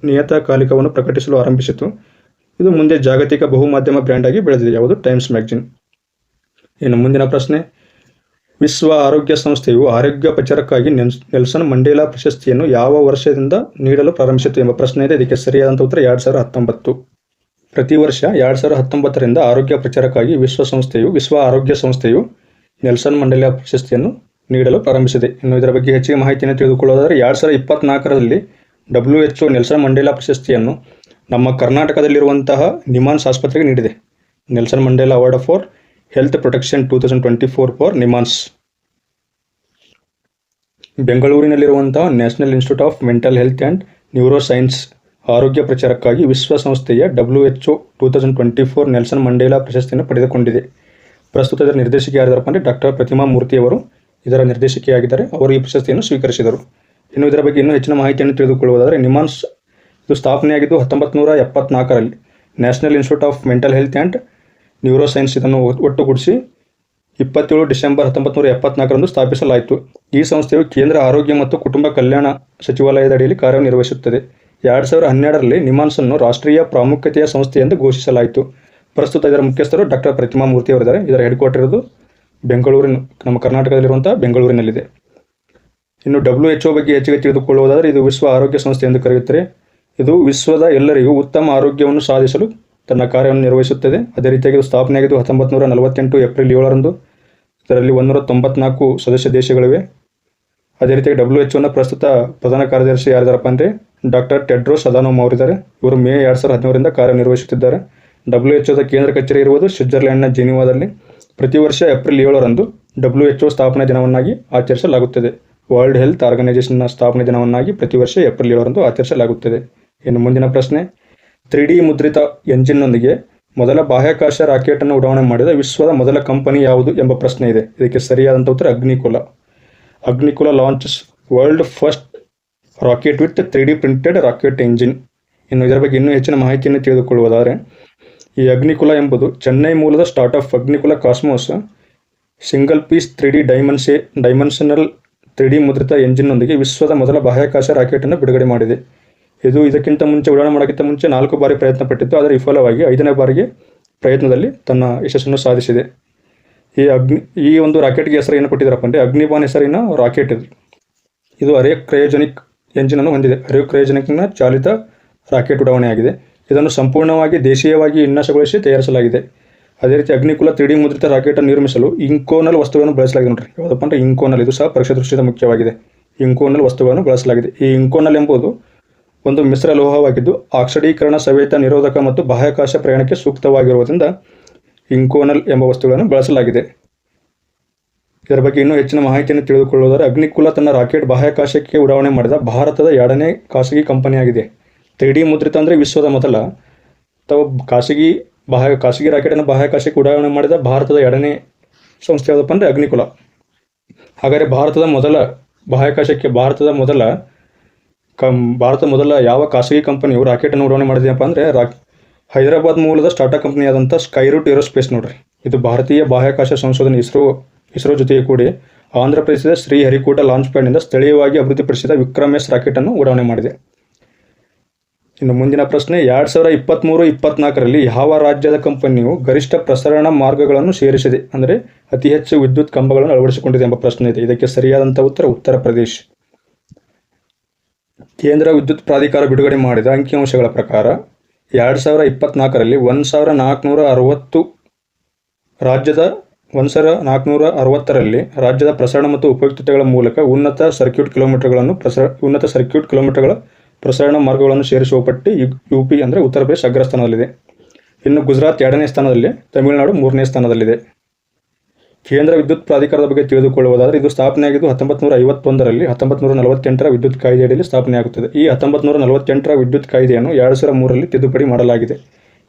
ನಿಯತಕಾಲಿಕವನ್ನು ಪ್ರಕಟಿಸಲು ಆರಂಭಿಸಿತು. ಇದು ಮುಂದೆ ಜಾಗತಿಕ ಬಹುಮಾಧ್ಯಮ ಬ್ರ್ಯಾಂಡ್ ಆಗಿ ಬೆಳೆದಿದೆ. ಯಾವುದು? Times magazine. ಇನ್ನು ಮುಂದಿನ ಪ್ರಶ್ನೆ, ವಿಶ್ವ ಆರೋಗ್ಯ ಸಂಸ್ಥೆಯು ಆರೋಗ್ಯ ಪ್ರಚಾರಕ್ಕಾಗಿ ನೆಲ್ಸನ್ ಮಂಡೇಲಾ ಪ್ರಶಸ್ತಿಯನ್ನು ಯಾವ ವರ್ಷದಿಂದ ನೀಡಲು ಪ್ರಾರಂಭಿಸಿತು ಎಂಬ ಪ್ರಶ್ನೆ ಇದೆ. ಇದಕ್ಕೆ ಸರಿಯಾದಂಥ ಉತ್ತರ 2019. ಪ್ರತಿ ವರ್ಷ 2019ರಿಂದ ಆರೋಗ್ಯ ಪ್ರಚಾರಕ್ಕಾಗಿ ವಿಶ್ವ ಆರೋಗ್ಯ ಸಂಸ್ಥೆಯು ನೆಲ್ಸನ್ ಮಂಡೇಲಾ ಪ್ರಶಸ್ತಿಯನ್ನು ನೀಡಲು ಪ್ರಾರಂಭಿಸಿದೆ. ಇನ್ನು ಇದರ ಬಗ್ಗೆ ಹೆಚ್ಚಿನ ಮಾಹಿತಿಯನ್ನು ತಿಳಿದುಕೊಳ್ಳೋದಾದರೆ, 2024ರಲ್ಲಿ WHO ನೆಲ್ಸನ್ ಮಂಡೇಲಾ ಪ್ರಶಸ್ತಿಯನ್ನು ನಮ್ಮ ಕರ್ನಾಟಕದಲ್ಲಿರುವಂತಹ ನಿಮಾನ್ಸ್ ಆಸ್ಪತ್ರೆಗೆ ನೀಡಿದೆ. Nelson Mandela award for health protection 2024 for NIMHANS. ಬೆಂಗಳೂರಿನಲ್ಲಿರುವಂತಹ national institute of mental health and neurosciences ಆರೋಗ್ಯ ಪ್ರಚಾರಕ್ಕಾಗಿ ವಿಶ್ವಸಂಸ್ಥೆಯ WHO 2024 ನೆಲ್ಸನ್ ಮಂಡೇಲಾ ಪ್ರಶಸ್ತಿಯನ್ನು ಪಡೆದುಕೊಂಡಿದೆ. ಪ್ರಸ್ತುತ ಇದರ ನಿರ್ದೇಶಕಿ ಯಾರಿದ್ದಾರಪ್ಪ ಅಂದರೆ ಡಾಕ್ಟರ್ ಪ್ರತಿಮಾ ಮೂರ್ತಿ ಅವರು ಇದರ ನಿರ್ದೇಶಕಿಯಾಗಿದ್ದಾರೆ. ಅವರು ಈ ಪ್ರಶಸ್ತಿಯನ್ನು ಸ್ವೀಕರಿಸಿದರು. ಇನ್ನು ಇದರ ಬಗ್ಗೆ ಇನ್ನೂ ಹೆಚ್ಚಿನ ಮಾಹಿತಿಯನ್ನು ತಿಳಿದುಕೊಳ್ಳುವುದಾದರೆ, ನಿಮಾನ್ಸ್ ಇದು ಸ್ಥಾಪನೆಯಾಗಿದ್ದು 1974ರಲ್ಲಿ. National institute of mental health and neurosciences ಇದನ್ನು ಒಟ್ಟುಗೂಡಿಸಿ 27 ಡಿಸೆಂಬರ್ 1974ರಂದು ಸ್ಥಾಪಿಸಲಾಯಿತು. ಈ ಸಂಸ್ಥೆಯು ಕೇಂದ್ರ ಆರೋಗ್ಯ ಮತ್ತು ಕುಟುಂಬ ಕಲ್ಯಾಣ ಸಚಿವಾಲಯದ ಅಡಿಯಲ್ಲಿ ಕಾರ್ಯನಿರ್ವಹಿಸುತ್ತದೆ. 2012ರಲ್ಲಿ ನಿಮಾನ್ಸನ್ನು ರಾಷ್ಟ್ರೀಯ ಪ್ರಾಮುಖ್ಯತೆಯ ಸಂಸ್ಥೆ ಎಂದು ಘೋಷಿಸಲಾಯಿತು. ಪ್ರಸ್ತುತ ಇದರ ಮುಖ್ಯಸ್ಥರು ಡಾಕ್ಟರ್ ಪ್ರತಿಮಾ ಮೂರ್ತಿ ಅವರಿದ್ದಾರೆ. ಇದರ ಹೆಡ್ ಕ್ವಾರ್ಟರ್ ಇರೋದು ಬೆಂಗಳೂರಿನ ನಮ್ಮ ಕರ್ನಾಟಕದಲ್ಲಿರುವಂಥ ಬೆಂಗಳೂರಿನಲ್ಲಿದೆ. ಇನ್ನು WHO ಬಗ್ಗೆ ಹೆಚ್ಚಿಗೆ ತಿಳಿದುಕೊಳ್ಳುವುದಾದರೆ ಇದು ವಿಶ್ವ ಆರೋಗ್ಯ ಸಂಸ್ಥೆ ಎಂದು ಕರೆಯುತ್ತಾರೆ. ಇದು ವಿಶ್ವದ ಎಲ್ಲರಿಗೂ ಉತ್ತಮ ಆರೋಗ್ಯವನ್ನು ಸಾಧಿಸಲು ತನ್ನ ಕಾರ್ಯವನ್ನು ನಿರ್ವಹಿಸುತ್ತದೆ. ಅದೇ ರೀತಿಯಾಗಿ ಇದು ಸ್ಥಾಪನೆಯಾಗಿದ್ದು 1948 ಏಪ್ರಿಲ್ 7ರಂದು. ಇದರಲ್ಲಿ 194 ಸದಸ್ಯ ದೇಶಗಳಿವೆ. ಅದೇ ರೀತಿಯಾಗಿ WHO ಪ್ರಸ್ತುತ ಪ್ರಧಾನ ಕಾರ್ಯದರ್ಶಿ ಯಾರಿದ್ದಾರಪ್ಪ ಅಂದರೆ ಡಾಕ್ಟರ್ ಟೆಡ್ರೋಸ್ ಅದಾನೋಮ್ ಅವರಿದ್ದಾರೆ. ಇವರು ಮೇ 2017ರಿಂದ ಕಾರ್ಯನಿರ್ವಹಿಸುತ್ತಿದ್ದಾರೆ. WHOದ ಕೇಂದ್ರ ಕಚೇರಿ ಇರುವುದು ಸ್ವಿಟ್ಜರ್ಲೆಂಡ್ನ ಜಿನಿವಾದಲ್ಲಿ. ಪ್ರತಿ ವರ್ಷ ಏಪ್ರಿಲ್ 7ರಂದು WHO ಸ್ಥಾಪನಾ ದಿನವನ್ನಾಗಿ ಆಚರಿಸಲಾಗುತ್ತದೆ. ವರ್ಲ್ಡ್ ಹೆಲ್ತ್ ಆರ್ಗನೈಜೇಷನ್ನ ಸ್ಥಾಪನೆ ದಿನವನ್ನಾಗಿ ಪ್ರತಿ ವರ್ಷ ಏಪ್ರಿಲ್ 7ರಂದು ಆಚರಿಸಲಾಗುತ್ತದೆ. ಇನ್ನು ಮುಂದಿನ ಪ್ರಶ್ನೆ, 3D ಮುದ್ರಿತ ಎಂಜಿನ್ನೊಂದಿಗೆ ಮೊದಲ ಬಾಹ್ಯಾಕಾಶ ರಾಕೆಟನ್ನು ಉಡಾವಣೆ ಮಾಡಿದ ವಿಶ್ವದ ಮೊದಲ ಕಂಪನಿ ಯಾವುದು ಎಂಬ ಪ್ರಶ್ನೆ ಇದೆ. ಇದಕ್ಕೆ ಸರಿಯಾದಂಥ ಉತ್ತರ Agnikul. Agnikul launches world first rocket with 3D printed rocket engine. ಇನ್ನು ಇದರ ಬಗ್ಗೆ ಇನ್ನೂ ಹೆಚ್ಚಿನ ಮಾಹಿತಿಯನ್ನು ತಿಳಿದುಕೊಳ್ಳುವುದಾದರೆ, ಈ ಅಗ್ನಿಕುಲ ಎಂಬುದು ಚೆನ್ನೈ ಮೂಲದ startup Agnikul Cosmos single piece 3D dimensional 3D ಮುದ್ರಿತ ಎಂಜಿನ್ನೊಂದಿಗೆ ವಿಶ್ವದ ಮೊದಲ ಬಾಹ್ಯಾಕಾಶ ರಾಕೆಟನ್ನು ಬಿಡುಗಡೆ ಮಾಡಿದೆ. ಇದು ಇದಕ್ಕಿಂತ ಮುಂಚೆ ಉಡಾವಣೆ ಮಾಡೋಕ್ಕಿಂತ ಮುಂಚೆ 4 ಬಾರಿ ಪ್ರಯತ್ನ ಪಟ್ಟಿತ್ತು. ಆದರೆ ವಿಫಲವಾಗಿ 5ನೇ ಬಾರಿಗೆ ಪ್ರಯತ್ನದಲ್ಲಿ ತನ್ನ ಯಶಸ್ಸನ್ನು ಸಾಧಿಸಿದೆ. ಈ ಒಂದು ರಾಕೆಟ್ಗೆ ಹೆಸರು ಏನು ಕೊಟ್ಟಿದ್ದಾರಪ್ಪ ಅಂದರೆ ಅಗ್ನಿಬಾನ್ ಹೆಸರಿನ ರಾಕೆಟ್ ಇದು. ಇದು ಅರೆ ಕ್ರಯೋಜೆನಿಕ್ ಎಂಜಿನನ್ನು ಹೊಂದಿದೆ. ಅರೆ ಕ್ರಯೋಜೆನಿಕ್ನ ಚಾಲಿತ ರಾಕೆಟ್ ಉಡಾವಣೆಯಾಗಿದೆ. ಇದನ್ನು ಸಂಪೂರ್ಣವಾಗಿ ದೇಶೀಯವಾಗಿ ವಿನ್ಯಾಸಗೊಳಿಸಿ ತಯಾರಿಸಲಾಗಿದೆ. ಅದೇ ರೀತಿ ಅಗ್ನಿಕುಲ 3D ಮುದ್ರಿತ ರಾಕೆಟನ್ನು ನಿರ್ಮಿಸಲು ಇಂಕೋನಲ್ ವಸ್ತುಗಳನ್ನು ಬಳಸಲಾಗಿದೆ. ನೋಡ್ರಿ, ಯಾವುದಪ್ಪ ಅಂದರೆ ಇಂಕೋನಲ್. ಇದು ಸಹ ಪರೀಕ್ಷಾ ದೃಷ್ಟಿಯಿಂದ ಮುಖ್ಯವಾಗಿದೆ. ಇಂಕೋನಲ್ ವಸ್ತುಗಳನ್ನು ಬಳಸಲಾಗಿದೆ. ಈ ಇಂಕೋನಲ್ ಎಂಬುದು ಒಂದು ಮಿಶ್ರ ಲೋಹವಾಗಿದ್ದು ಆಕ್ಸಿಡೀಕರಣ, ಸವೆತ ನಿರೋಧಕ ಮತ್ತು ಬಾಹ್ಯಾಕಾಶ ಪ್ರಯಾಣಕ್ಕೆ ಸೂಕ್ತವಾಗಿರುವುದರಿಂದ ಇಂಕೋನಲ್ ಎಂಬ ವಸ್ತುಗಳನ್ನು ಬಳಸಲಾಗಿದೆ. ಇದರ ಬಗ್ಗೆ ಇನ್ನೂ ಹೆಚ್ಚಿನ ಮಾಹಿತಿಯನ್ನು ತಿಳಿದುಕೊಳ್ಳುವುದಾದರೆ, ಅಗ್ನಿಕುಲ ತನ್ನ ರಾಕೆಟ್ ಬಾಹ್ಯಾಕಾಶಕ್ಕೆ ಉಡಾವಣೆ ಮಾಡಿದ ಭಾರತದ 2ನೇ ಖಾಸಗಿ ಕಂಪನಿಯಾಗಿದೆ. 3D ಮುದ್ರಿತ ಅಂದರೆ ವಿಶ್ವದ ಮೊದಲ ಅಥವಾ ಖಾಸಗಿ ರಾಕೆಟನ್ನು ಬಾಹ್ಯಾಕಾಶಕ್ಕೆ ಉಡಾವಣೆ ಮಾಡಿದ ಭಾರತದ 2ನೇ ಸಂಸ್ಥೆ ಯಾವುದಪ್ಪ ಅಂದರೆ ಅಗ್ನಿಕುಲ. ಹಾಗಾದರೆ ಭಾರತದ ಮೊದಲ ಯಾವ ಖಾಸಗಿ ಕಂಪನಿಯು ರಾಕೆಟನ್ನು ಉಡಾವಣೆ ಮಾಡಿದೆಯಪ್ಪ ಅಂದರೆ ಹೈದರಾಬಾದ್ ಮೂಲದ ಸ್ಟಾರ್ಟಪ್ ಕಂಪನಿಯಾದಂಥ ಸ್ಕೈರೂಟ್ ಏರೋಸ್ಪೇಸ್. ನೋಡ್ರಿ, ಇದು ಭಾರತೀಯ ಬಾಹ್ಯಾಕಾಶ ಸಂಶೋಧನೆ ಇಸ್ರೋ ಜೊತೆಗೆ ಕೂಡಿ ಆಂಧ್ರ ಪ್ರದೇಶದ ಶ್ರೀಹರಿಕೋಟ ಲಾಂಚ್ ಪ್ಯಾಡ್ನಿಂದ ಸ್ಥಳೀಯವಾಗಿ ಅಭಿವೃದ್ಧಿಪಡಿಸಿದ ವಿಕ್ರಮ್ ಎಸ್ ರಾಕೆಟನ್ನು ಉಡಾವಣೆ ಮಾಡಿದೆ. ಇನ್ನು ಮುಂದಿನ ಪ್ರಶ್ನೆ, 2023-24ರಲ್ಲಿ ಯಾವ ರಾಜ್ಯದ ಕಂಪನಿಯು ಗರಿಷ್ಠ ಪ್ರಸರಣ ಮಾರ್ಗಗಳನ್ನು ಸೇರಿಸಿದೆ, ಅಂದರೆ ಅತಿ ಹೆಚ್ಚು ವಿದ್ಯುತ್ ಕಂಬಗಳನ್ನು ಅಳವಡಿಸಿಕೊಂಡಿದೆ ಎಂಬ ಪ್ರಶ್ನೆ ಇದೆ. ಇದಕ್ಕೆ ಸರಿಯಾದಂಥ ಉತ್ತರ ಉತ್ತರ ಪ್ರದೇಶ್. ಕೇಂದ್ರ ವಿದ್ಯುತ್ ಪ್ರಾಧಿಕಾರ ಬಿಡುಗಡೆ ಮಾಡಿದ ಅಂಕಿಅಂಶಗಳ ಪ್ರಕಾರ 2024ರಲ್ಲಿ 1460ರಲ್ಲಿ ರಾಜ್ಯದ ಪ್ರಸರಣ ಮತ್ತು ಉಪಯುಕ್ತತೆಗಳ ಮೂಲಕ ಉನ್ನತ ಸರ್ಕ್ಯೂಟ್ ಕಿಲೋಮೀಟರ್ಗಳ ಪ್ರಸರಣ ಮಾರ್ಗಗಳನ್ನು ಸೇರಿಸುವ ಪಟ್ಟಿ UP ಅಂದರೆ ಉತ್ತರ ಪ್ರದೇಶ ಅಗ್ರ ಸ್ಥಾನದಲ್ಲಿದೆ. ಇನ್ನು ಗುಜರಾತ್ 2ನೇ ಸ್ಥಾನದಲ್ಲಿ, ತಮಿಳುನಾಡು 3ನೇ ಸ್ಥಾನದಲ್ಲಿದೆ. ಕೇಂದ್ರ ವಿದ್ಯುತ್ ಪ್ರಾಧಿಕಾರದ ಬಗ್ಗೆ ತಿಳಿದುಕೊಳ್ಳುವುದಾದರೆ, ಇದು ಸ್ಥಾಪನೆಯಾಗಿದ್ದು 1951ರಲ್ಲಿ 1948ರ ವಿದ್ಯುತ್ ಕಾಯ್ದೆಯಡಿಯಲ್ಲಿ ಸ್ಥಾಪನೆಯಾಗುತ್ತದೆ. ಈ 1948ರ ವಿದ್ಯುತ್ ಕಾಯ್ದೆಯನ್ನು 2003ರಲ್ಲಿ ತಿದ್ದುಪಡಿ ಮಾಡಲಾಗಿದೆ.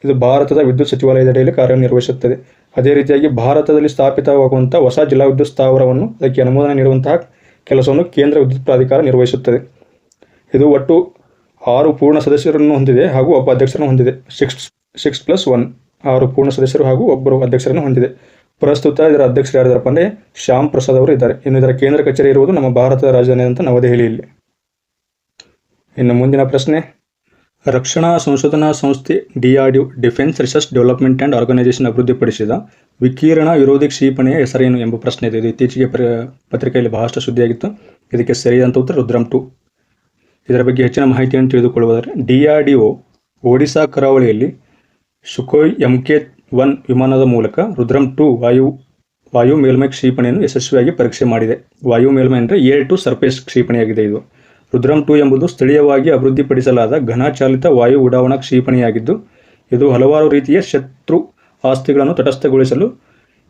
ಇದು ಭಾರತದ ವಿದ್ಯುತ್ ಸಚಿವಾಲಯದಡಿಯಲ್ಲಿ ಕಾರ್ಯನಿರ್ವಹಿಸುತ್ತದೆ. ಅದೇ ರೀತಿಯಾಗಿ ಭಾರತದಲ್ಲಿ ಸ್ಥಾಪಿತವಾಗುವಂಥ ಹೊಸ ಜಿಲ್ಲಾ ವಿದ್ಯುತ್ ಸ್ಥಾವರವನ್ನು ಅದಕ್ಕೆ ಅನುಮೋದನೆ ನೀಡುವಂತಹ ಕೆಲಸವನ್ನು ಕೇಂದ್ರ ವಿದ್ಯುತ್ ಪ್ರಾಧಿಕಾರ ನಿರ್ವಹಿಸುತ್ತದೆ. ಇದು ಒಟ್ಟು 6 ಪೂರ್ಣ ಸದಸ್ಯರನ್ನು ಹೊಂದಿದೆ ಹಾಗೂ ಒಬ್ಬ ಅಧ್ಯಕ್ಷರನ್ನು ಹೊಂದಿದೆ. 6+1 6 ಪೂರ್ಣ ಸದಸ್ಯರು ಹಾಗೂ ಒಬ್ಬರು ಅಧ್ಯಕ್ಷರನ್ನು ಹೊಂದಿದೆ. ಪ್ರಸ್ತುತ ಇದರ ಅಧ್ಯಕ್ಷರು ಯಾರಿದ್ದಾರಪ್ಪ ಅಂದರೆ ಶ್ಯಾಮ್ ಪ್ರಸಾದ್ ಅವರು ಇದ್ದಾರೆ. ಇನ್ನು ಇದರ ಕೇಂದ್ರ ಕಚೇರಿ ಇರುವುದು ನಮ್ಮ ಭಾರತದ ರಾಜಧಾನಿಯಾದಂಥ ನವದೆಹಲಿಯಲ್ಲಿ. ಇನ್ನು ಮುಂದಿನ ಪ್ರಶ್ನೆ, ರಕ್ಷಣಾ ಸಂಶೋಧನಾ ಸಂಸ್ಥೆ DRDO defence research development and organisation ಅಭಿವೃದ್ಧಿಪಡಿಸಿದ ವಿಕಿರಣ ವಿರೋಧಿ ಕ್ಷಿಪಣಿಯ ಹೆಸರೇನು ಎಂಬ ಪ್ರಶ್ನೆ ಇದೆ. ಇದು ಇತ್ತೀಚೆಗೆ ಪತ್ರಿಕೆಯಲ್ಲಿ ಬಹಳಷ್ಟು ಸುದ್ದಿಯಾಗಿತ್ತು. ಇದಕ್ಕೆ ಸರಿಯಾದಂಥ ಉತ್ತರ ರುದ್ರಮ್ 2. ಇದರ ಬಗ್ಗೆ ಹೆಚ್ಚಿನ ಮಾಹಿತಿಯನ್ನು ತಿಳಿದುಕೊಳ್ಳುವುದಾದರೆ, DRDO ಒಡಿಶಾ ಕರಾವಳಿಯಲ್ಲಿ ಸುಖೋಯ್ MK-1 ವಿಮಾನದ ಮೂಲಕ ರುದ್ರಮ್ 2 ವಾಯು ಮೇಲ್ಮೈ ಕ್ಷಿಪಣಿಯನ್ನು ಯಶಸ್ವಿಯಾಗಿ ಪರೀಕ್ಷೆ ಮಾಡಿದೆ. ವಾಯು ಮೇಲ್ಮೈ ಅಂದರೆ ಏರ್ ಟು ಸರ್ಫೇಸ್ ಕ್ಷಿಪಣಿಯಾಗಿದೆ ಇದು. ರುದ್ರಮ್ 2 ಎಂಬುದು ಸ್ಥಳೀಯವಾಗಿ ಅಭಿವೃದ್ಧಿಪಡಿಸಲಾದ ಘನಚಾಲಿತ ವಾಯು ಉಡಾವಣಾ ಕ್ಷಿಪಣಿಯಾಗಿದ್ದು, ಇದು ಹಲವಾರು ರೀತಿಯ ಶತ್ರು ಆಸ್ತಿಗಳನ್ನು ತಟಸ್ಥಗೊಳಿಸಲು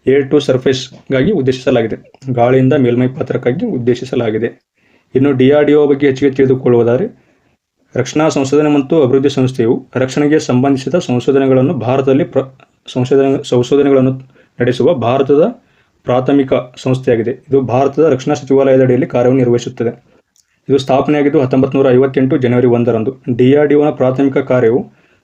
ಏರ್ ಟು ಸರ್ಫೇಸ್ಗಾಗಿ ಉದ್ದೇಶಿಸಲಾಗಿದೆ. ಗಾಳಿಯಿಂದ ಮೇಲ್ಮೈ ಪಾತ್ರಕ್ಕಾಗಿ ಉದ್ದೇಶಿಸಲಾಗಿದೆ. ಇನ್ನು DRDO ಬಗ್ಗೆ ಹೆಚ್ಚಿಗೆ ತಿಳಿದುಕೊಳ್ಳುವುದಾದರೆ, ರಕ್ಷಣಾ ಸಂಶೋಧನೆ ಮತ್ತು ಅಭಿವೃದ್ಧಿ ಸಂಸ್ಥೆಯು ರಕ್ಷಣೆಗೆ ಸಂಬಂಧಿಸಿದ ಸಂಶೋಧನೆಗಳನ್ನು ಭಾರತದಲ್ಲಿ ಸಂಶೋಧನೆಗಳನ್ನು ನಡೆಸುವ ಭಾರತದ ಪ್ರಾಥಮಿಕ ಸಂಸ್ಥೆಯಾಗಿದೆ. ಇದು ಭಾರತದ ರಕ್ಷಣಾ ಸಚಿವಾಲಯದ ಅಡಿಯಲ್ಲಿ ಕಾರ್ಯನಿರ್ವಹಿಸುತ್ತದೆ. ಇದು ಸ್ಥಾಪನೆಯಾಗಿದ್ದು 1958 ಜನವರಿ 1ರಂದು. DRDOನ ಪ್ರಾಥಮಿಕ ಕಾರ್ಯವು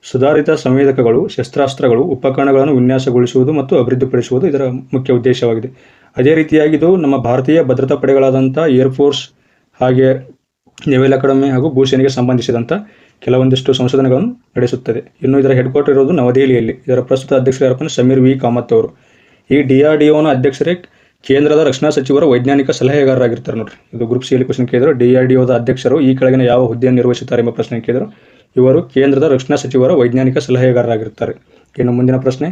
ಸುಧಾರಿತ ಸಂವೇದಕಗಳು, ಶಸ್ತ್ರಾಸ್ತ್ರಗಳು, ಉಪಕರಣಗಳನ್ನು ವಿನ್ಯಾಸಗೊಳಿಸುವುದು ಮತ್ತು ಅಭಿವೃದ್ಧಿಪಡಿಸುವುದು ಇದರ ಮುಖ್ಯ ಉದ್ದೇಶವಾಗಿದೆ. ಅದೇ ರೀತಿಯಾಗಿ ಇದು ನಮ್ಮ ಭಾರತೀಯ ಭದ್ರತಾ ಪಡೆಗಳಾದಂಥ ಏರ್ಫೋರ್ಸ್, ಹಾಗೆ ನೇವಲ್ ಅಕಾಡೆಮಿ ಹಾಗೂ ಭೂಸೇನೆಗೆ ಸಂಬಂಧಿಸಿದಂಥ ಕೆಲವೊಂದಿಷ್ಟು ಸಂಶೋಧನೆಗಳನ್ನು ನಡೆಸುತ್ತದೆ. ಇನ್ನು ಇದರ ಹೆಡ್ ಕ್ವಾರ್ಟರ್ ಇರೋದು ನವದೆಹಲಿಯಲ್ಲಿ. ಇದರ ಪ್ರಸ್ತುತ ಅಧ್ಯಕ್ಷರು ಯಾರಪ್ಪ ಸಮೀರ್ V. ಕಾಮತ್ ಅವರು. ಈ DRDOನ ಅಧ್ಯಕ್ಷರೇ ಕೇಂದ್ರದ ರಕ್ಷಣಾ ಸಚಿವರ ವೈಜ್ಞಾನಿಕ ಸಲಹೆಗಾರರಾಗಿರ್ತಾರೆ ನೋಡ್ರಿ. ಇದು ಗ್ರೂಪ್ ಸಿ ಯಲ್ಲಿ ಕ್ವಶನ್ ಕೇಳಿದ್ರು. DRDOದ ಅಧ್ಯಕ್ಷರು ಈ ಕೆಳಗಿನ ಯಾವ ಹುದ್ದೆಯನ್ನು ನಿರ್ವಹಿಸುತ್ತಾರೆ ಎಂಬ ಪ್ರಶ್ನೆ ಕೇಳಿದರು. ಇವರು ಕೇಂದ್ರದ ರಕ್ಷಣಾ ಸಚಿವರ ವೈಜ್ಞಾನಿಕ ಸಲಹೆಗಾರರಾಗಿರ್ತಾರೆ. ಇನ್ನು ಮುಂದಿನ ಪ್ರಶ್ನೆ,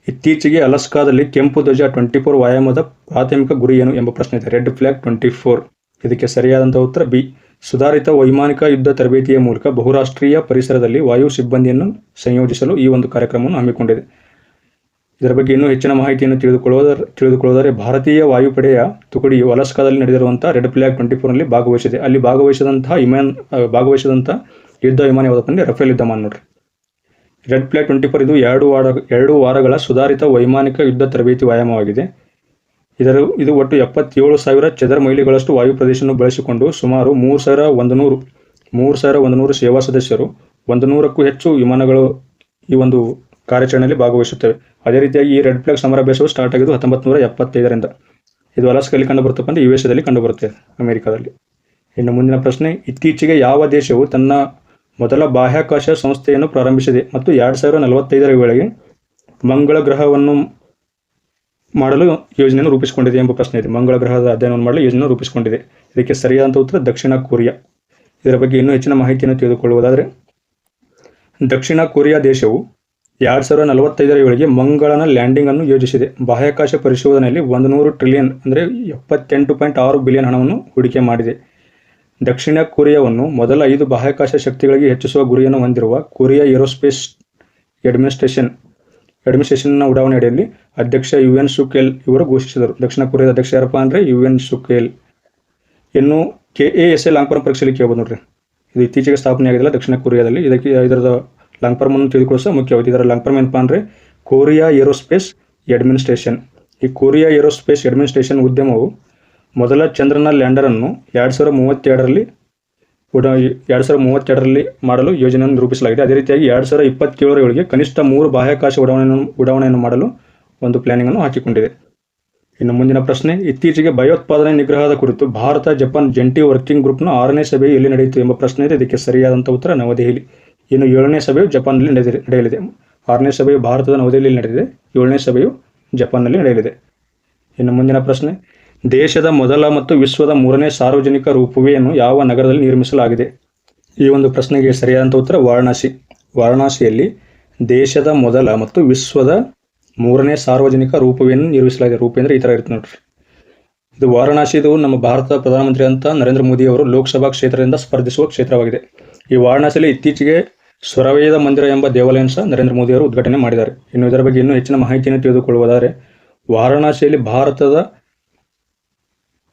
ಇತ್ತೀಚೆಗೆ ಅಲಾಸ್ಕಾದಲ್ಲಿ ಕೆಂಪು ಧ್ವಜ 24 ವ್ಯಾಯಾಮದ ಪ್ರಾಥಮಿಕ ಗುರಿ ಏನು ಎಂಬ ಪ್ರಶ್ನೆ ಇದೆ. Red flag 24. ಇದಕ್ಕೆ ಸರಿಯಾದಂಥ ಉತ್ತರ ಬಿ. ಸುಧಾರಿತ ವೈಮಾನಿಕ ಯುದ್ಧ ತರಬೇತಿಯ ಮೂಲಕ ಬಹುರಾಷ್ಟ್ರೀಯ ಪರಿಸರದಲ್ಲಿ ವಾಯು ಸಿಬ್ಬಂದಿಯನ್ನು ಸಂಯೋಜಿಸಲು ಈ ಒಂದು ಕಾರ್ಯಕ್ರಮವನ್ನು ಹಮ್ಮಿಕೊಂಡಿದೆ. ಇದರ ಬಗ್ಗೆ ಇನ್ನೂ ಹೆಚ್ಚಿನ ಮಾಹಿತಿಯನ್ನು ತಿಳಿದುಕೊಳ್ಳೋದಾದರೆ ಭಾರತೀಯ ವಾಯುಪಡೆಯ ತುಕಡಿಯು ಅಲಾಸ್ಕಾದಲ್ಲಿ ನಡೆದಿರುವಂಥ ರೆಡ್ ಫ್ಲಾಗ್ 24ನಲ್ಲಿ ಭಾಗವಹಿಸಿದೆ. ಅಲ್ಲಿ ಭಾಗವಹಿಸಿದಂಥ ಯುದ್ಧ ವಿಮಾನ ಯಾವುದಪ್ಪ ಅಂದರೆ ರಫೇಲ್ ಯುದ್ಧ ವಿಮಾನ ನೋಡ್ರಿ. ರೆಡ್ ಫ್ಲಾಗ್ 24 ಇದು 2 ವಾರಗಳ ಸುಧಾರಿತ ವೈಮಾನಿಕ ಯುದ್ಧ ತರಬೇತಿ ವ್ಯಾಯಾಮವಾಗಿದೆ. ಇದು ಒಟ್ಟು 77,000 ಚದರ ಮೈಲಿಗಳಷ್ಟು ವಾಯು ಪ್ರದೇಶವನ್ನು ಬಳಸಿಕೊಂಡು ಸುಮಾರು 3,100 ಸೇವಾ ಸದಸ್ಯರು 100ಕ್ಕೂ ಹೆಚ್ಚು ವಿಮಾನಗಳು ಈ ಒಂದು ಕಾರ್ಯಾಚರಣೆಯಲ್ಲಿ ಭಾಗವಹಿಸುತ್ತವೆ. ಅದೇ ರೀತಿಯಾಗಿ ಈ ರೆಡ್ ಫ್ಲಾಗ್ ಸಮರಾಭ್ಯಾಸವು ಸ್ಟಾರ್ಟ್ ಆಗಿದ್ದು 1975ರಿಂದ. ಇದು ಅಲಾಸ್ಕಾದಲ್ಲಿ ಕಂಡುಬರುತ್ತಪ್ಪ ಅಂದರೆ USA ಕಂಡುಬರುತ್ತೆ, ಅಮೆರಿಕಾದಲ್ಲಿ. ಇನ್ನು ಮುಂದಿನ ಪ್ರಶ್ನೆ, ಇತ್ತೀಚೆಗೆ ಯಾವ ದೇಶವು ತನ್ನ ಮೊದಲ ಬಾಹ್ಯಾಕಾಶ ಸಂಸ್ಥೆಯನ್ನು ಪ್ರಾರಂಭಿಸಿದೆ ಮತ್ತು 2045ರ ವೇಳೆಗೆ ಮಂಗಳ ಗ್ರಹವನ್ನು ಮಾಡಲು ಯೋಜನೆಯನ್ನು ರೂಪಿಸಿಕೊಂಡಿದೆ ಎಂಬ ಪ್ರಶ್ನೆ ಇದೆ. ಮಂಗಳ ಗ್ರಹದ ಅಧ್ಯಯನವನ್ನು ಮಾಡಲು ಯೋಜನೆಯನ್ನು ರೂಪಿಸಿಕೊಂಡಿದೆ. ಇದಕ್ಕೆ ಸರಿಯಾದಂಥ ಉತ್ತರ ದಕ್ಷಿಣ ಕೊರಿಯಾ. ಇದರ ಬಗ್ಗೆ ಇನ್ನೂ ಹೆಚ್ಚಿನ ಮಾಹಿತಿಯನ್ನು ತಿಳಿದುಕೊಳ್ಳುವುದಾದರೆ, ದಕ್ಷಿಣ ಕೊರಿಯಾ ದೇಶವು 2045ರ ವೇಳೆಗೆ ಮಂಗಳನ ಲ್ಯಾಂಡಿಂಗ್ ಅನ್ನು ಯೋಜಿಸಿದೆ. ಬಾಹ್ಯಾಕಾಶ ಪರಿಶೋಧನೆಯಲ್ಲಿ 100 ಟ್ರಿಲಿಯನ್ ಅಂದರೆ 78.6 ಬಿಲಿಯನ್ ಹಣವನ್ನು ಹೂಡಿಕೆ ಮಾಡಿದೆ. ದಕ್ಷಿಣ ಕೊರಿಯಾವನ್ನು ಮೊದಲ 5 ಬಾಹ್ಯಾಕಾಶ ಶಕ್ತಿಗಳಿಗೆ ಹೆಚ್ಚಿಸುವ ಗುರಿಯನ್ನು ಹೊಂದಿರುವ ಕೊರಿಯಾ ಏರೋಸ್ಪೇಸ್ ಅಡ್ಮಿನಿಸ್ಟ್ರೇಷನ್ನ ಉಡಾವಣೆ ಅಡಿಯಲ್ಲಿ ಅಧ್ಯಕ್ಷ UN ಸುಕ್-ಯೆಲ್ ಇವರು ಘೋಷಿಸಿದರು. ದಕ್ಷಿಣ ಕೊರಿಯಾದ ಅಧ್ಯಕ್ಷ ಯಾರಪ್ಪ ಅಂದರೆ UN ಸುಕ್-ಯೆಲ್. ಇನ್ನು KASA ಲಾಂಗ್ ಫಾರ್ಮ್ ಪರೀಕ್ಷೆಯಲ್ಲಿ ಕೇಳ್ಬೋದು ನೋಡ್ರಿ. ಇದು ಇತ್ತೀಚೆಗೆ ಸ್ಥಾಪನೆ ಆಗಿದೆಯಲ್ಲ ದಕ್ಷಿಣ ಕೊರಿಯಾದಲ್ಲಿ. ಇದರದ ಲಾಂಗ್ ಫಾರ್ಮ್ ಅನ್ನು ತಿಳಿದುಕೊಳ್ಳೋ ಸಹ ಮುಖ್ಯವಾಗಿದೆ. ಇದರ ಲಾಂಗ್ ಫಾರ್ಮ್ ಏನಪ್ಪ ಅಂದರೆ ಕೊರಿಯಾ ಏರೋಸ್ಪೇಸ್ ಅಡ್ಮಿನಿಸ್ಟ್ರೇಷನ್. ಈ ಕೊರಿಯಾ ಏರೋಸ್ಪೇಸ್ ಅಡ್ಮಿನಿಸ್ಟ್ರೇಷನ್ ಉದ್ಯಮವು ಮೊದಲ ಚಂದ್ರನ ಲ್ಯಾಂಡರನ್ನು 2032ರಲ್ಲಿ ಮಾಡಲು ಯೋಜನೆಯನ್ನು ರೂಪಿಸಲಾಗಿದೆ. ಅದೇ ರೀತಿಯಾಗಿ 2027ರ ವೇಳೆಗೆ ಕನಿಷ್ಠ 3 ಬಾಹ್ಯಾಕಾಶ ಉಡಾವಣೆಯನ್ನು ಮಾಡಲು ಒಂದು ಪ್ಲಾನಿಂಗನ್ನು ಹಾಕಿಕೊಂಡಿದೆ. ಇನ್ನು ಮುಂದಿನ ಪ್ರಶ್ನೆ, ಇತ್ತೀಚೆಗೆ ಭಯೋತ್ಪಾದನೆ ನಿಗ್ರಹದ ಕುರಿತು ಭಾರತ ಜಪಾನ್ ಜಂಟಿ ವರ್ಕಿಂಗ್ ಗ್ರೂಪ್ನ 6ನೇ ಸಭೆ ಎಲ್ಲಿ ನಡೆಯಿತು ಎಂಬ ಪ್ರಶ್ನೆ ಇದೆ. ಇದಕ್ಕೆ ಸರಿಯಾದಂಥ ಉತ್ತರ ನವದೆಹಲಿ. ಇನ್ನು 7ನೇ ಸಭೆಯು ಜಪಾನ್ನಲ್ಲಿ ನಡೆಯಲಿದೆ. 6ನೇ ಸಭೆಯು ಭಾರತದ ನವದೆಹಲಿಯಲ್ಲಿ ನಡೆದಿದೆ. 7ನೇ ಸಭೆಯು ಜಪಾನ್ನಲ್ಲಿ ನಡೆಯಲಿದೆ. ಇನ್ನು ಮುಂದಿನ ಪ್ರಶ್ನೆ, ದೇಶದ ಮೊದಲ ಮತ್ತು ವಿಶ್ವದ 3ನೇ ಸಾರ್ವಜನಿಕ ರೋಪ್ವೇಯನ್ನು ಯಾವ ನಗರದಲ್ಲಿ ನಿರ್ಮಿಸಲಾಗಿದೆ? ಈ ಒಂದು ಪ್ರಶ್ನೆಗೆ ಸರಿಯಾದಂಥ ಉತ್ತರ ವಾರಣಾಸಿ. ವಾರಣಾಸಿಯಲ್ಲಿ ದೇಶದ ಮೊದಲ ಮತ್ತು ವಿಶ್ವದ 3ನೇ ಸಾರ್ವಜನಿಕ ರೋಪ್ವೇಯನ್ನು ನಿರ್ಮಿಸಲಾಗಿದೆ. ರೋಪ್ವೇ ಅಂದರೆ ಈ ಥರ ಇರುತ್ತೆ ನೋಡ್ರಿ. ಇದು ವಾರಣಾಸಿ, ಇದು ನಮ್ಮ ಭಾರತದ ಪ್ರಧಾನಮಂತ್ರಿ ಅಂತ ನರೇಂದ್ರ ಮೋದಿ ಅವರು ಲೋಕಸಭಾ ಕ್ಷೇತ್ರದಿಂದ ಸ್ಪರ್ಧಿಸುವ ಕ್ಷೇತ್ರವಾಗಿದೆ. ಈ ವಾರಣಾಸಿಯಲ್ಲಿ ಇತ್ತೀಚೆಗೆ ಸ್ವರವೇದ ಮಂದಿರ ಎಂಬ ದೇವಾಲಯವನ್ನು ಸಹ ನರೇಂದ್ರ ಮೋದಿ ಅವರು ಉದ್ಘಾಟನೆ ಮಾಡಿದ್ದಾರೆ. ಇನ್ನು ಇದರ ಬಗ್ಗೆ ಇನ್ನೂ ಹೆಚ್ಚಿನ ಮಾಹಿತಿಯನ್ನು ತಿಳಿದುಕೊಳ್ಳುವುದಾದರೆ, ವಾರಣಾಸಿಯಲ್ಲಿ ಭಾರತದ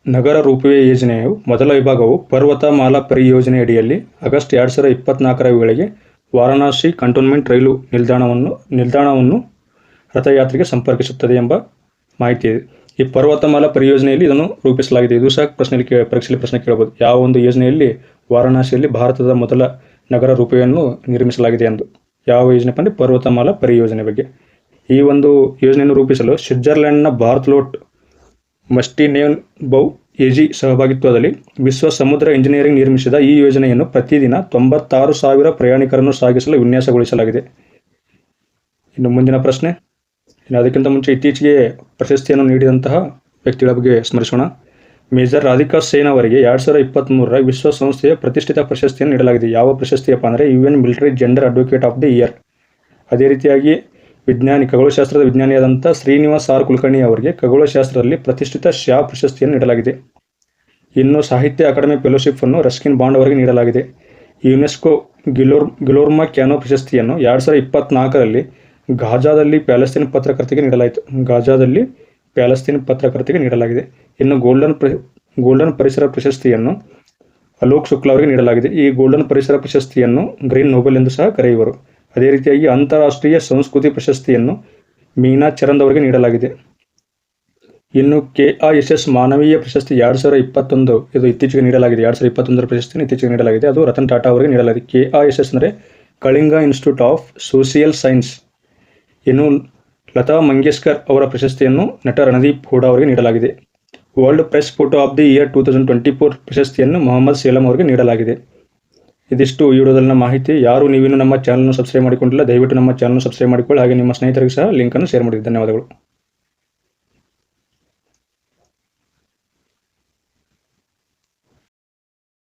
ನಗರ ರೂಪವೇ ಯೋಜನೆಯು ಮೊದಲ ವಿಭಾಗವು ಪರ್ವತಮಾಲಾ ಪರಿಯೋಜನೆ ಅಡಿಯಲ್ಲಿ ಆಗಸ್ಟ್ 2024ರ ವೇಳೆಗೆ ವಾರಣಾಸಿ ಕಂಟೋನ್ಮೆಂಟ್ ರೈಲು ನಿಲ್ದಾಣವನ್ನು ರಥಯಾತ್ರೆಗೆ ಸಂಪರ್ಕಿಸುತ್ತದೆ ಎಂಬ ಮಾಹಿತಿ ಇದೆ. ಈ ಪರ್ವತಮಾಲಾ ಪರಿಯೋಜನೆಯಲ್ಲಿ ಇದನ್ನು ರೂಪಿಸಲಾಗಿದೆ. ಇದು ಸಹ ಪರೀಕ್ಷೆಯಲ್ಲಿ ಪ್ರಶ್ನೆ ಕೇಳಬಹುದು. ಯಾವ ಒಂದು ಯೋಜನೆಯಲ್ಲಿ ವಾರಣಾಸಿಯಲ್ಲಿ ಭಾರತದ ಮೊದಲ ನಗರ ರೂಪವನ್ನು ನಿರ್ಮಿಸಲಾಗಿದೆ ಎಂದು. ಯಾವ ಯೋಜನೆಪ್ಪ ಅಂದರೆ ಪರ್ವತಮಾಲಾ ಪರಿಯೋಜನೆ ಬಗ್ಗೆ. ಈ ಒಂದು ಯೋಜನೆಯನ್ನು ರೂಪಿಸಲು ಸ್ವಿಟ್ಜರ್ಲೆಂಡ್ನ ಬಾರ್ತಲೋಟ್ ಮಸ್ಟಿನೇನ್ಬೌ ಎಜಿ ಸಹಭಾಗಿತ್ವದಲ್ಲಿ ವಿಶ್ವ ಸಮುದ್ರ ಇಂಜಿನಿಯರಿಂಗ್ ನಿರ್ಮಿಸಿದ ಈ ಯೋಜನೆಯನ್ನು ಪ್ರತಿದಿನ 96,000 ಪ್ರಯಾಣಿಕರನ್ನು ಸಾಗಿಸಲು ವಿನ್ಯಾಸಗೊಳಿಸಲಾಗಿದೆ. ಇನ್ನು ಮುಂದಿನ ಪ್ರಶ್ನೆ, ಅದಕ್ಕಿಂತ ಮುಂಚೆ ಇತ್ತೀಚೆಗೆ ಪ್ರಶಸ್ತಿಯನ್ನು ನೀಡಿದಂತಹ ವ್ಯಕ್ತಿಗಳ ಬಗ್ಗೆ ಸ್ಮರಿಸೋಣ. ಮೇಜರ್ ರಾಧಿಕಾ ಸೇನ್ ಅವರಿಗೆ 2023ರ ವಿಶ್ವಸಂಸ್ಥೆಯ ಪ್ರತಿಷ್ಠಿತ ಪ್ರಶಸ್ತಿಯನ್ನು ನೀಡಲಾಗಿದೆ. ಯಾವ ಪ್ರಶಸ್ತಿಯಪ್ಪ ಅಂದರೆ UN military gender advocate of the year. ಅದೇ ರೀತಿಯಾಗಿ ಖಗೋಳಶಾಸ್ತ್ರದ ವಿಜ್ಞಾನಿಯಾದಂಥ ಶ್ರೀನಿವಾಸ್ ಆರ್ ಕುಲಕರ್ಣಿ ಅವರಿಗೆ ಖಗೋಳಶಾಸ್ತ್ರದಲ್ಲಿ ಪ್ರತಿಷ್ಠಿತ ಶಾ ಪ್ರಶಸ್ತಿಯನ್ನು ನೀಡಲಾಗಿದೆ. ಇನ್ನು ಸಾಹಿತ್ಯ ಅಕಾಡೆಮಿ ಫೆಲೋಶಿಪ್ ಅನ್ನು ರಸ್ಕಿನ್ ಬಾಂಡ್ ಅವರಿಗೆ ನೀಡಲಾಗಿದೆ. ಯುನೆಸ್ಕೋ ಗಿಲೋರ್ಮಾ ಕ್ಯಾನೋ ಪ್ರಶಸ್ತಿಯನ್ನು 2024ರಲ್ಲಿ ಗಾಜಾದಲ್ಲಿ ಪ್ಯಾಲೆಸ್ತೀನ್ ಪತ್ರಕರ್ತೆಗೆ ನೀಡಲಾಗಿದೆ. ಇನ್ನು ಗೋಲ್ಡನ್ ಪರಿಸರ ಪ್ರಶಸ್ತಿಯನ್ನು ಅಲೋಕ್ ಶುಕ್ಲಾ ಅವರಿಗೆ ನೀಡಲಾಗಿದೆ. ಈ ಗೋಲ್ಡನ್ ಪರಿಸರ ಪ್ರಶಸ್ತಿಯನ್ನು ಗ್ರೀನ್ ನೋಬೆಲ್ ಎಂದು ಸಹ ಕರೆಯುವರು. ಅದೇ ರೀತಿಯಾಗಿ ಅಂತಾರಾಷ್ಟ್ರೀಯ ಸಂಸ್ಕೃತಿ ಪ್ರಶಸ್ತಿಯನ್ನು ಮೀನಾ ಚರಂದ್ ಅವರಿಗೆ ನೀಡಲಾಗಿದೆ. ಇನ್ನು KISS ಮಾನವೀಯ ಪ್ರಶಸ್ತಿ 2021 ಇದು ಇತ್ತೀಚೆಗೆ ನೀಡಲಾಗಿದೆ. 2021ರ ಪ್ರಶಸ್ತಿಯನ್ನು ಇತ್ತೀಚೆಗೆ ನೀಡಲಾಗಿದೆ. ಅದು ರತನ್ ಟಾಟಾ ಅವರಿಗೆ ನೀಡಲಾಗಿದೆ. KISS ಅಂದರೆ Kalinga institute of social science. ಇನ್ನು ಲತಾ ಮಂಗೇಶ್ಕರ್ ಅವರ ಪ್ರಶಸ್ತಿಯನ್ನು ನಟ ರಣದೀಪ್ ಹೂಡಾ ಅವರಿಗೆ ನೀಡಲಾಗಿದೆ. World press photo of the year 2024 ಪ್ರಶಸ್ತಿಯನ್ನು ಮೊಹಮ್ಮದ್ ಸೇಲಂ ಅವರಿಗೆ ನೀಡಲಾಗಿದೆ. ಇದಿಷ್ಟು ಈ ವಿಡಿಯೋದಲ್ಲಿನ ಮಾಹಿತಿ. ಯಾರು ನೀವಿನ್ನೂ ನಮ್ಮ ಚಾನಲ್ನ ಸಬ್ಸ್ಕ್ರೈಬ್ ಮಾಡಿಕೊಂಡಿಲ್ಲ, ದಯವಿಟ್ಟು ನಮ್ಮ ಚಾನಲ್ನ ಸಬ್ಸ್ಕ್ರೈಬ್ ಮಾಡಿಕೊಳ್ಳಿ. ಹಾಗೆ ನಿಮ್ಮ ಸ್ನೇಹಿತರಿಗೆ ಸಹ ಲಿಂಕನ್ನು ಶೇರ್ ಮಾಡಿ. ಧನ್ಯವಾದಗಳು.